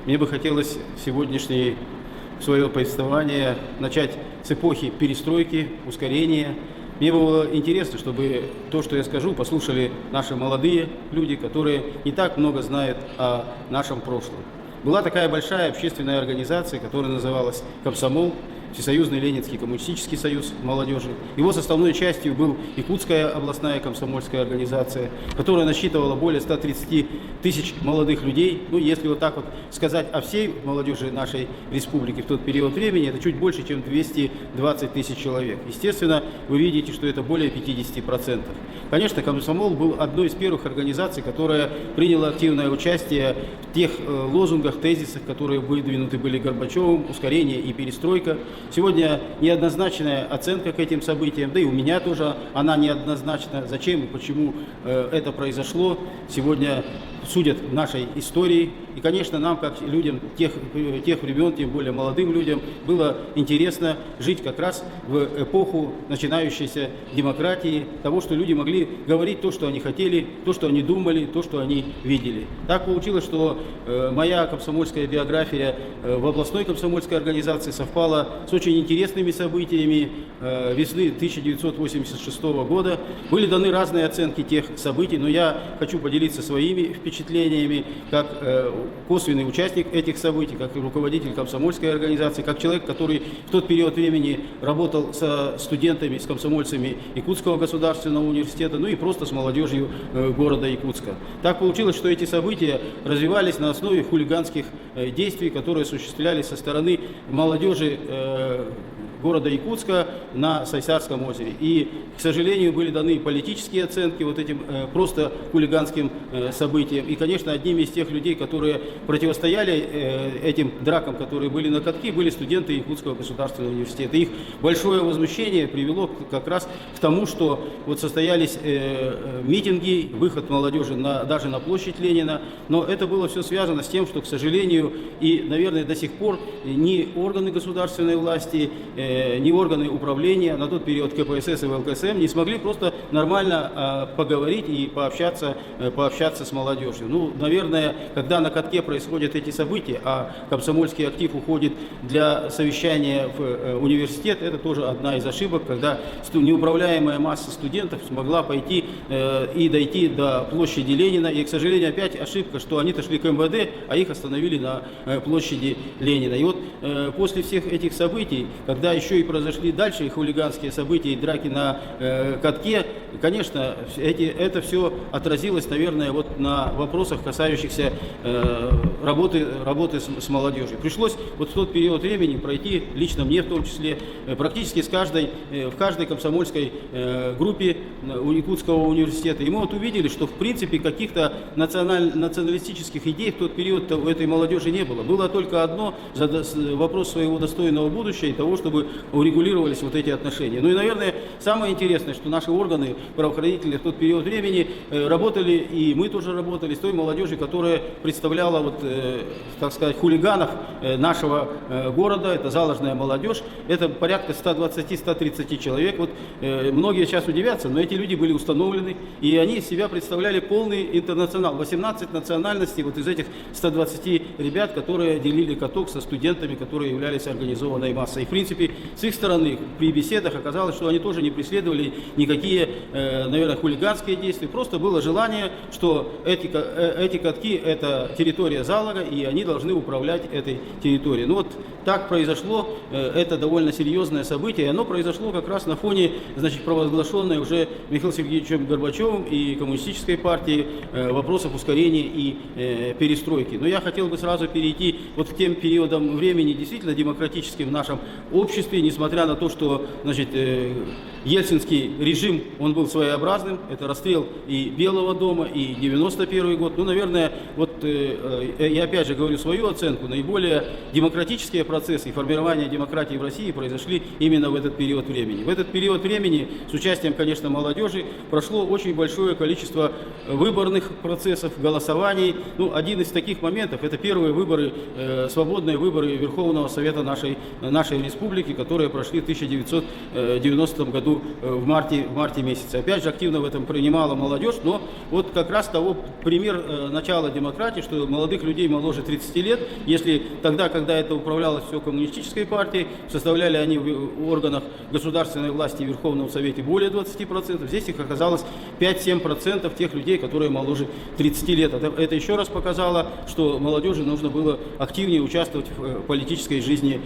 Мне бы хотелось сегодняшнее свое повествование начать с эпохи перестройки, ускорения. Мне было интересно, чтобы то, что я скажу, послушали наши молодые люди, которые не так много знают о нашем прошлом. Была такая большая общественная организация, которая называлась «Комсомол», Всесоюзный Ленинский коммунистический союз молодежи. Его составной частью был Якутская областная комсомольская организация, которая насчитывала более 130 тысяч молодых людей. Ну, если вот так вот сказать о всей молодежи нашей республики в тот период времени, это чуть больше, чем 220 тысяч человек. Естественно, вы видите, что это более 50%. Конечно, комсомол был одной из первых организаций, которая приняла активное участие в тех лозунгах, тезисах, которые выдвинуты были Горбачевым: ускорение и перестройка. Сегодня неоднозначная оценка к этим событиям, да и у меня тоже она неоднозначна. Зачем и почему это произошло, сегодня судят в нашей истории. И, конечно, нам, как людям тех времен, тем более молодым людям, было интересно жить как раз в эпоху начинающейся демократии, того, что люди могли говорить то, что они хотели, то, что они думали, то, что они видели. Так получилось, что моя комсомольская биография в областной комсомольской организации совпала с очень интересными событиями весны 1986 года. Были даны разные оценки тех событий, но я хочу поделиться своими впечатлениями, как косвенный участник этих событий, как руководитель комсомольской организации, как человек, который в тот период времени работал со студентами, с комсомольцами Якутского государственного университета, ну и просто с молодежью города Якутска. Так получилось, что эти события развивались на основе хулиганских действий, которые осуществлялись со стороны молодежи города Якутска на Сайсарском озере. И, к сожалению, были даны политические оценки вот этим просто хулиганским событиям. И, конечно, одними из тех людей, которые противостояли этим дракам, которые были на катке, были студенты Якутского государственного университета. Их большое возмущение привело как раз к тому, что вот состоялись митинги, выход молодежи даже на площадь Ленина. Но это было все связано с тем, что, к сожалению, и, наверное, до сих пор ни органы государственной власти, ни органы управления, на тот период КПСС и ВЛКСМ, не смогли просто нормально поговорить и пообщаться с молодежью. Ну, наверное, когда на катке происходят эти события, а комсомольский актив уходит для совещания в университет, это тоже одна из ошибок, когда неуправляемая масса студентов смогла пойти и дойти до площади Ленина. И, к сожалению, опять ошибка, что они-то шли к МВД, а их остановили на площади Ленина. И вот после всех этих событий, когда еще и произошли дальше хулиганские события и драки на катке, конечно, это все отразилось, наверное, вот на вопросах, касающихся работы с молодежью. Пришлось вот в тот период времени пройти, лично мне в том числе, практически в каждой комсомольской группе у Якутского университета. И мы вот увидели, что в принципе каких-то националистических идей в тот период у этой молодежи не было. Было только одно: вопрос своего достойного будущего и того, чтобы урегулировались вот эти отношения. Ну и, наверное, самое интересное, что наши органы правоохранительные в тот период времени работали, и мы тоже работали с той молодежью, которая представляла, вот, так сказать, хулиганов нашего города. Это заложная молодежь. Это порядка 120-130 человек. Вот, многие сейчас удивятся, но эти люди были установлены, и они из себя представляли полный интернационал. 18 национальностей вот из этих 120 ребят, которые делили каток со студентами, которые являлись организованной массой. И, в принципе, с их стороны при беседах оказалось, что они тоже не преследовали никакие, наверное, хулиганские действия. Просто было желание, что эти катки – это территория Залога, и они должны управлять этой территорией. Ну вот так произошло. Это довольно серьезное событие. Оно произошло как раз на фоне, значит, провозглашенной уже Михаилом Сергеевичем Горбачевым и Коммунистической партией вопросов ускорения и перестройки. Но я хотел бы сразу перейти вот к тем периодам времени, действительно демократическим в нашем обществе, несмотря на то, что, значит, ельцинский режим, он был своеобразным. Это расстрел и Белого дома, и 91 год. Ну, наверное, вот я опять же говорю свою оценку. Наиболее демократические процессы и формирование демократии в России произошли именно в этот период времени. В этот период времени с участием, конечно, молодежи прошло очень большое количество выборных процессов, голосований. Ну, один из таких моментов — это первые выборы, свободные выборы Верховного Совета нашей республики, которые прошли в 1990 году в марте месяце. Опять же, активно в этом принимала молодежь, но вот как раз того пример начала демократии, что молодых людей моложе 30 лет, если тогда, когда это управлялось все коммунистической партией, составляли они в органах государственной власти и Верховном Совете более 20%, здесь их оказалось 5-7% тех людей, которые моложе 30 лет. Это еще раз показало, что молодежи нужно было активнее участвовать в политической жизни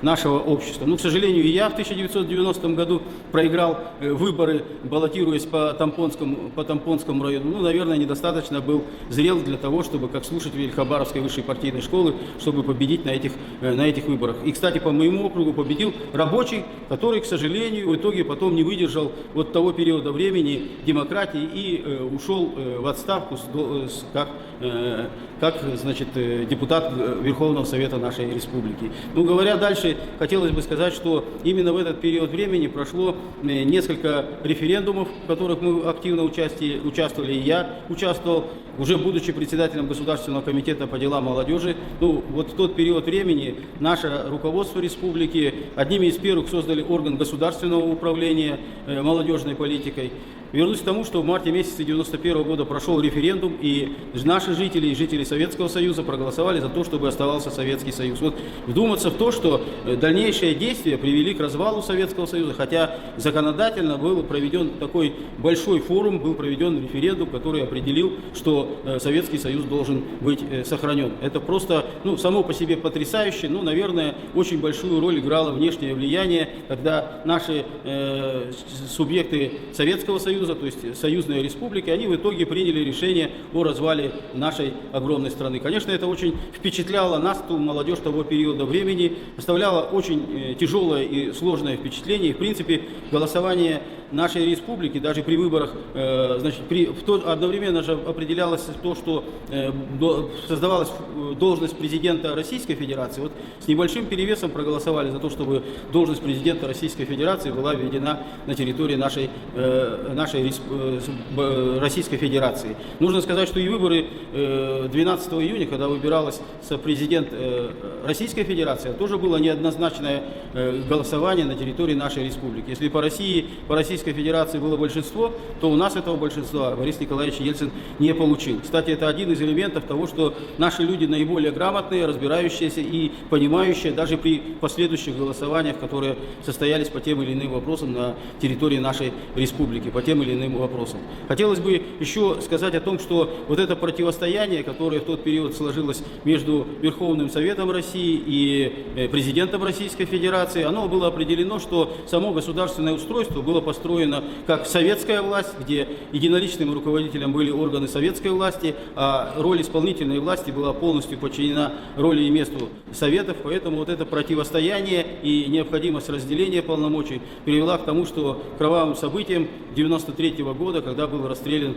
нашего общества. Но, к сожалению, и я в 1990 году проиграл выборы, баллотируясь по Тампонскому району. Ну, наверное, недостаточно был зрел для того, чтобы, как слушатель Хабаровской высшей партийной школы, чтобы победить на этих выборах. И, кстати, по моему округу победил рабочий, который, к сожалению, в итоге потом не выдержал вот того периода времени демократии и ушел в отставку как значит, депутат Верховного Совета нашей республики. Ну, говоря дальше, хотелось бы сказать, что именно в этот период времени прошло несколько референдумов, в которых мы активно участвовали, и я участвовал, уже будучи председателем Государственного комитета по делам молодежи. Ну, вот в тот период времени наше руководство республики одними из первых создали орган государственного управления молодежной политикой. Вернусь к тому, что в марте месяце 1991 года прошел референдум, и наши жители и жители Советского Союза проголосовали за то, чтобы оставался Советский Союз. Вот вдуматься в то, что дальнейшие действия привели к развалу Советского Союза, хотя законодательно был проведен такой большой форум, был проведен референдум, который определил, что Советский Союз должен быть сохранен. Это просто, ну, само по себе потрясающе, ну, наверное, очень большую роль играло внешнее влияние, когда наши субъекты Советского Союза, то есть союзные республики, они в итоге приняли решение о развале нашей огромной страны. Конечно, это очень впечатляло нас, ту молодежь того периода времени, оставляло очень тяжелое и сложное впечатление. И, в принципе, голосование нашей республики, даже при выборах, значит, одновременно же определялось то, что создавалась должность президента Российской Федерации. Вот с небольшим перевесом проголосовали за то, чтобы должность президента Российской Федерации была введена на территории нашей Российской Федерации. Нужно сказать, что и выборы 12 июня, когда выбиралась президент Российской Федерации, тоже было неоднозначное голосование на территории нашей республики. Если по Российской Федерации было большинство, то у нас этого большинства Борис Николаевич Ельцин не получил. Кстати, это один из элементов того, что наши люди наиболее грамотные, разбирающиеся и понимающие даже при последующих голосованиях, которые состоялись по тем или иным вопросам на территории нашей республики, по тем или иным вопросам. Хотелось бы еще сказать о том, что вот это противостояние, которое в тот период сложилось между Верховным Советом России и президентом Российской Федерации, оно было определено, что само государственное устройство было построено как советская власть, где единоличным руководителем были органы советской власти, а роль исполнительной власти была полностью подчинена роли и месту советов. Поэтому вот это противостояние и необходимость разделения полномочий привела к тому, что кровавым событиям 1993 года, когда был расстрелян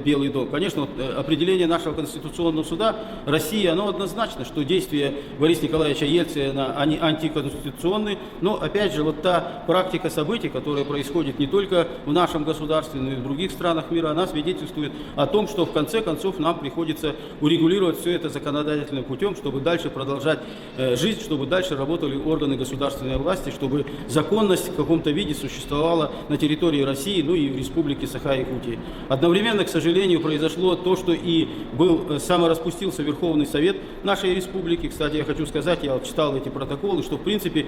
Белый дом. Конечно, вот определение нашего Конституционного суда России, оно однозначно, что действия Бориса Николаевича Ельцина, они антиконституционны, но опять же вот та практика событий, которая происходит не только в нашем государстве, но и в других странах мира, она свидетельствует о том, что в конце концов нам приходится урегулировать все это законодательным путем, чтобы дальше продолжать жизнь, чтобы дальше работали органы государственной власти, чтобы законность в каком-то виде существовала на территории России, ну и в республике Саха-Якутия. Одновременно, к сожалению, произошло то, что и самораспустился Верховный Совет нашей республики. Кстати, я хочу сказать, я вот читал эти протоколы, что в принципе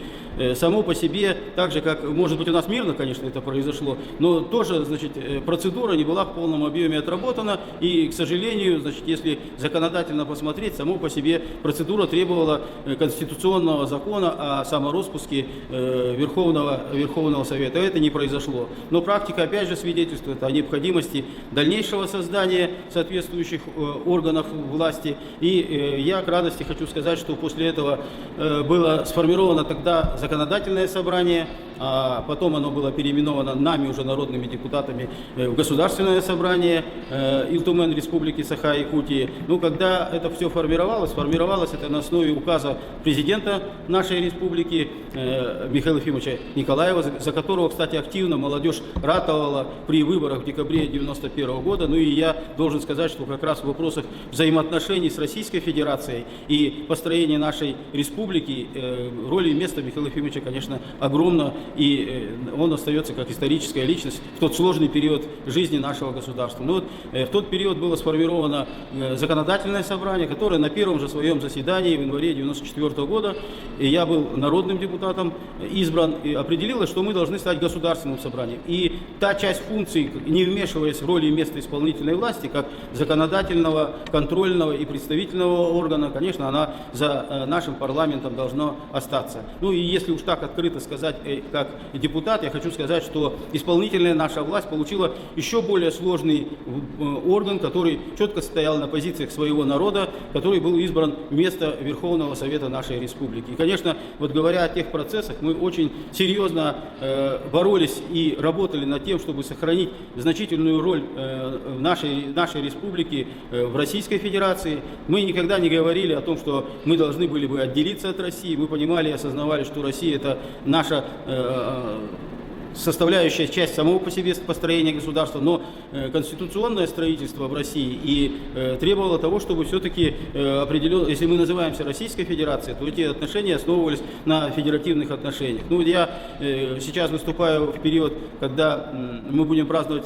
само по себе, так же как, может быть, у нас мирно, конечно, это произошло, но тоже, значит, процедура не была в полном объеме отработана, и, к сожалению, значит, если законодательно посмотреть, само по себе процедура требовала конституционного закона о самороспуске Верховного Совета. Это не произошло. Но практика, опять же, свидетельствует о необходимости дальнейшего создания соответствующих органов власти. И я к радости хочу сказать, что после этого было сформировано тогда законодательное собрание, а потом оно было переименовано нами, уже народными депутатами, в Государственное собрание Илтумен Республики Саха-Якутии. Ну, когда это все формировалось это на основе указа президента нашей республики Михаила Ефимовича Николаева, за которого, кстати, активно молодежь ратовала при выборах в декабре 1991 года. Ну и я должен сказать, что как раз в вопросах взаимоотношений с Российской Федерацией и построения нашей республики роль и место Михаила Ефимовича, конечно, огромно и он остается как историческая личность в тот сложный период жизни нашего государства. Но вот в тот период было сформировано законодательное собрание, которое на первом же своем заседании в январе 1994 года, и я был народным депутатом избран, и определилось, что мы должны стать государственным собранием. И та часть функций, не вмешиваясь в роли и место исполнительной власти, как законодательного, контрольного и представительного органа, конечно, она за нашим парламентом должна остаться. Ну и если уж так открыто сказать, как депутат, я хочу сказать, что исполнительная наша власть получила еще более сложный орган, который четко стоял на позициях своего народа, который был избран вместо Верховного Совета нашей республики. И, конечно, вот говоря о тех процессах, мы очень серьезно боролись и работали над тем, чтобы сохранить значительную роль в нашей республике в Российской Федерации. Мы никогда не говорили о том, что мы должны были бы отделиться от России. Мы понимали и осознавали, что Россия – это наша составляющая часть самого по себе построения государства, но конституционное строительство в России и требовало того, чтобы все-таки определенно, если мы называемся Российской Федерацией, то эти отношения основывались на федеративных отношениях. Ну, я сейчас выступаю в период, когда мы будем праздновать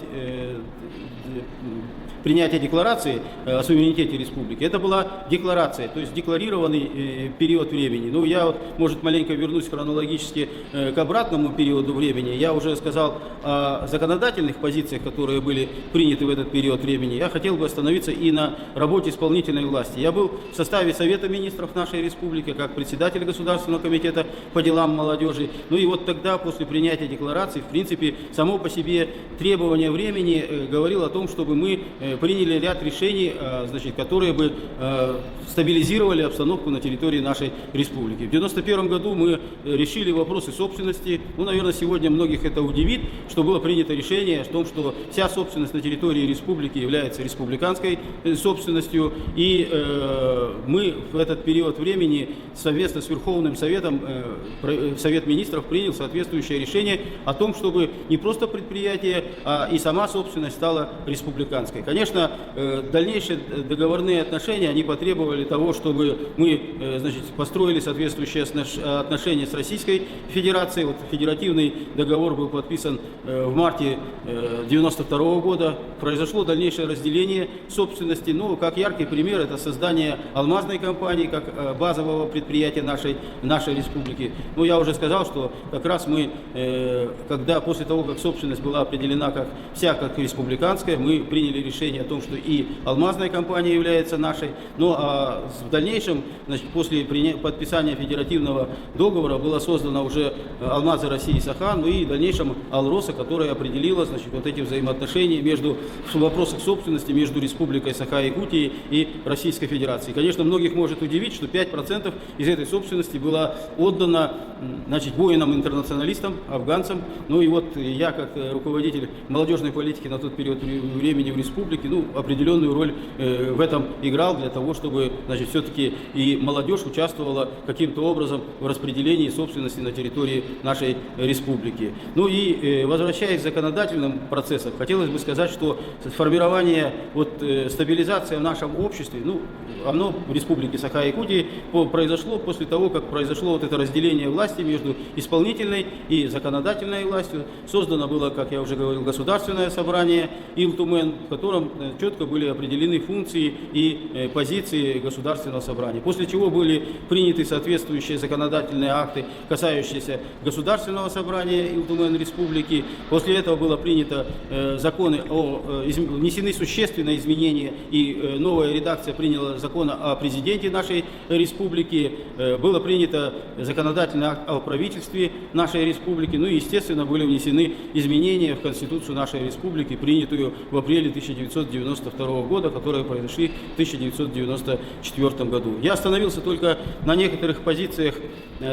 принятие декларации о суверенитете республики. Это была декларация, то есть декларированный период времени. Ну, я, может, маленько вернусь хронологически к обратному периоду времени. Я уже сказал о законодательных позициях, которые были приняты в этот период времени. Я хотел бы остановиться и на работе исполнительной власти. Я был в составе Совета министров нашей республики, как председатель Государственного комитета по делам молодежи. Ну и вот тогда, после принятия декларации, в принципе, само по себе требование времени говорило о том, чтобы мы приняли ряд решений, значит, которые бы стабилизировали обстановку на территории нашей республики. В 1991 году мы решили вопросы собственности. Ну, наверное, сегодня многих это удивит, что было принято решение о том, что вся собственность на территории республики является республиканской собственностью. И мы в этот период времени совместно с Верховным Советом, Совет министров принял соответствующее решение о том, чтобы не просто предприятие, а и сама собственность стала республиканской. Конечно, дальнейшие договорные отношения, они потребовали того, чтобы мы, значит, построили соответствующие отношения с Российской Федерацией. Вот федеративный договор был подписан в марте 1992 года. Произошло дальнейшее разделение собственности. Ну, как яркий пример, это создание алмазной компании, как базового предприятия нашей республики. Ну, я уже сказал, что как раз мы, когда после того, как собственность была определена как республиканская, мы приняли решение о том, что и алмазная компания является нашей. Ну, а в дальнейшем, значит, после подписания федеративного договора была создана уже Алмазы России Саха, ну и в дальнейшем Алроса, которая определила, значит, вот эти взаимоотношения в вопросах собственности между Республикой Саха-Якутия и Российской Федерацией. Конечно, многих может удивить, что 5% из этой собственности было отдано, значит, воинам-интернационалистам, афганцам. Ну и вот я, как руководитель молодежной политики на тот период времени в республике, ну, определенную роль в этом играл для того, чтобы, значит, все-таки и молодежь участвовала каким-то образом в распределении собственности на территории нашей республики. Ну и возвращаясь к законодательным процессам, хотелось бы сказать, что формирование, стабилизация в нашем обществе, ну, оно в республике Саха-Якутия произошло после того, как произошло вот это разделение власти между исполнительной и законодательной властью. Создано было, как я уже говорил, государственное собрание Илтумен, в котором четко были определены функции и позиции государственного собрания. После чего были приняты соответствующие законодательные акты, касающиеся государственного собрания Илтумен республики. После этого было принято законы внесены существенные изменения, и новая редакция приняла закон о президенте нашей республики. Было принято законодательный акт о правительстве нашей республики. Ну и, естественно, были внесены изменения в Конституцию нашей республики, принятую в апреле 1992 года, которые произошли в 1994 году. Я остановился только на некоторых позициях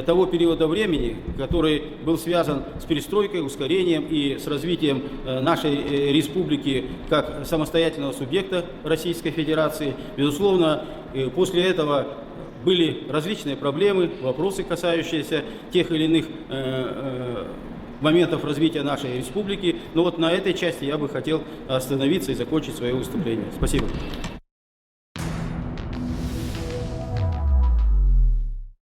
того периода времени, который был связан с перестройкой, ускорением и с развитием нашей республики как самостоятельного субъекта Российской Федерации. Безусловно, после этого были различные проблемы, вопросы, касающиеся тех или иных моментов развития нашей республики. Но вот на этой части я бы хотел остановиться и закончить свое выступление. Спасибо.